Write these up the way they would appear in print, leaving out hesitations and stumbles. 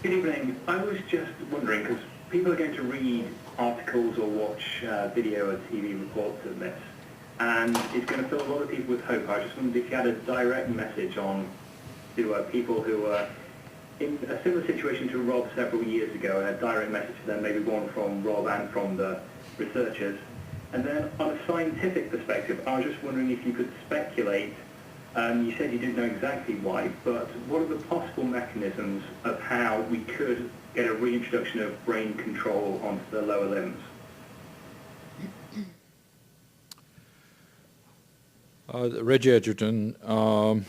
Good evening. I was just wondering, because people are going to read articles or watch video or TV reports of this, and it's going to fill a lot of people with hope. I just wondered if you had a direct message on to people who are in a similar situation to Rob several years ago, and a direct message to them, maybe one from Rob and from the researchers. And then on a scientific perspective, I was just wondering if you could speculate. You said you didn't know exactly why, but what are the possible mechanisms of how we could get a reintroduction of brain control onto the lower limbs? Reggie Edgerton, I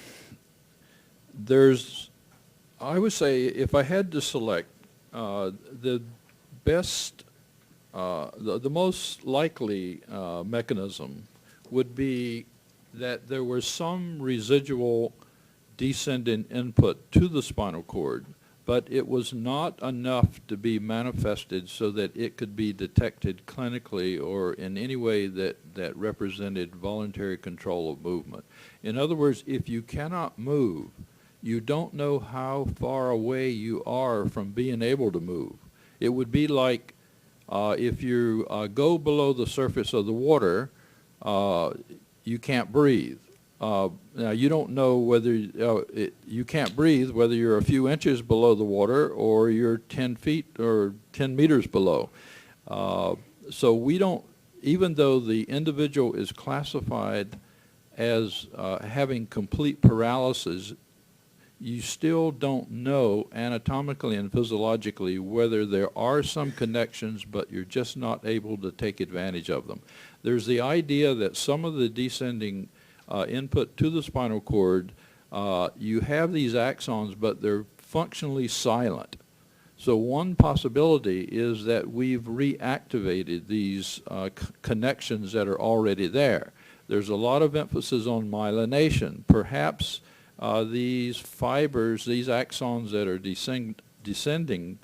would say if I had to select the best, the most likely mechanism would be that there was some residual descending input to the spinal cord, but it was not enough to be manifested so that it could be detected clinically or in any way that represented voluntary control of movement. In other words, if you cannot move, you don't know how far away you are from being able to move. It would be like if you go below the surface of the water, you can't breathe. Now, you don't know whether you can't breathe whether you're a few inches below the water or you're 10 feet or 10 meters below. So we don't, even though the individual is classified as having complete paralysis, you still don't know anatomically and physiologically whether there are some connections, but you're just not able to take advantage of them. There's the idea that some of the descending input to the spinal cord, you have these axons, but they're functionally silent. So one possibility is that we've reactivated these connections that are already there. There's a lot of emphasis on myelination. Perhaps these fibers, these axons that are descending,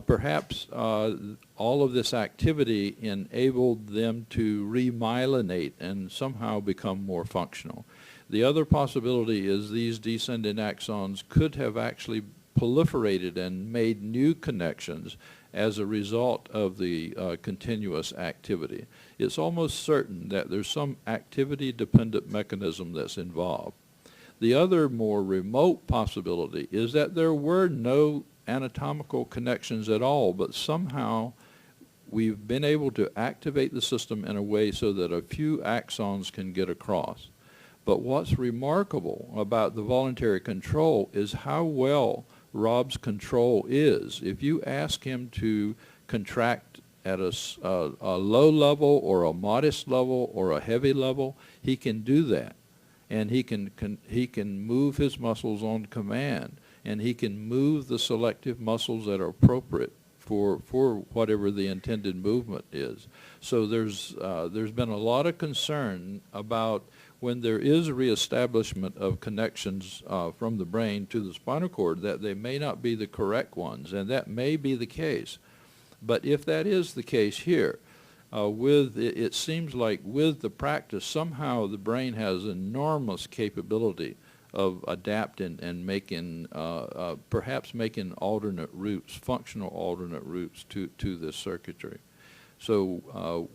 perhaps all of this activity enabled them to remyelinate and somehow become more functional. The other possibility is these descending axons could have actually proliferated and made new connections as a result of the continuous activity. It's almost certain that there's some activity-dependent mechanism that's involved. The other more remote possibility is that there were no anatomical connections at all, but somehow we've been able to activate the system in a way so that a few axons can get across. But what's remarkable about the voluntary control is how well Rob's control is. If you ask him to contract at a low level or a modest level or a heavy level, he can do that. And he can move his muscles on command, and he can move the selective muscles that are appropriate for whatever the intended movement is. So there's been a lot of concern about when there is a reestablishment of connections from the brain to the spinal cord that they may not be the correct ones, and that may be the case. But if that is the case here, it seems like with the practice, somehow the brain has enormous capability of adapting and making, perhaps making alternate routes, functional alternate routes to this circuitry. So,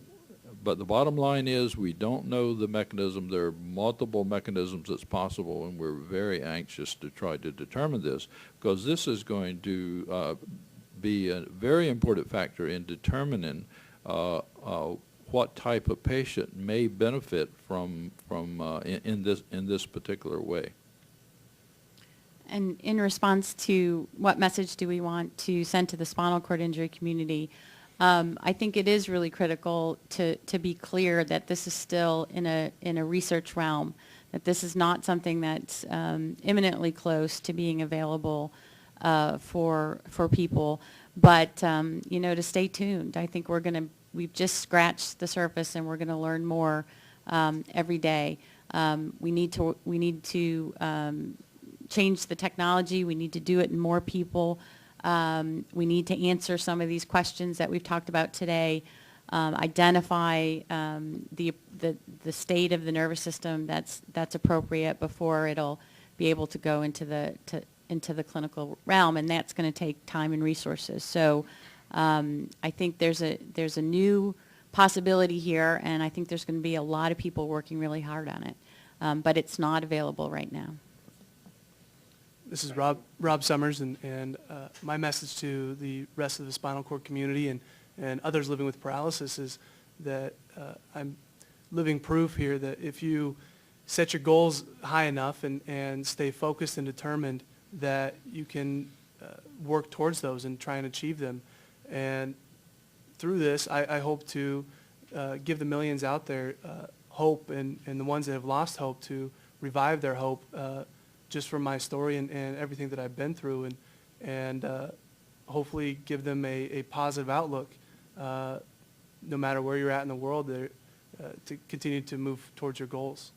but the bottom line is we don't know the mechanism. There are multiple mechanisms that's possible, and we're very anxious to try to determine this, because this is going to be a very important factor in determining what type of patient may benefit from in this particular way. And in response to what message do we want to send to the spinal cord injury community, I think it is really critical to be clear that this is still in a research realm, that this is not something that's imminently close to being available for people. But to stay tuned. I think we've just scratched the surface, and we're going to learn more every day. We need to change the technology. We need to do it in more people. We need to answer some of these questions that we've talked about today. Identify the state of the nervous system that's appropriate before it'll be able to go into into the clinical realm, and that's going to take time and resources. So I think there's a new possibility here, and I think there's going to be a lot of people working really hard on it. But it's not available right now. This is Rob Summers, and my message to the rest of the spinal cord community and others living with paralysis is that I'm living proof here that if you set your goals high enough and stay focused and determined, that you can work towards those and try and achieve them. And through this, I hope to give the millions out there hope, and the ones that have lost hope to revive their hope just from my story and everything that I've been through, and hopefully give them a positive outlook no matter where you're at in the world to continue to move towards your goals.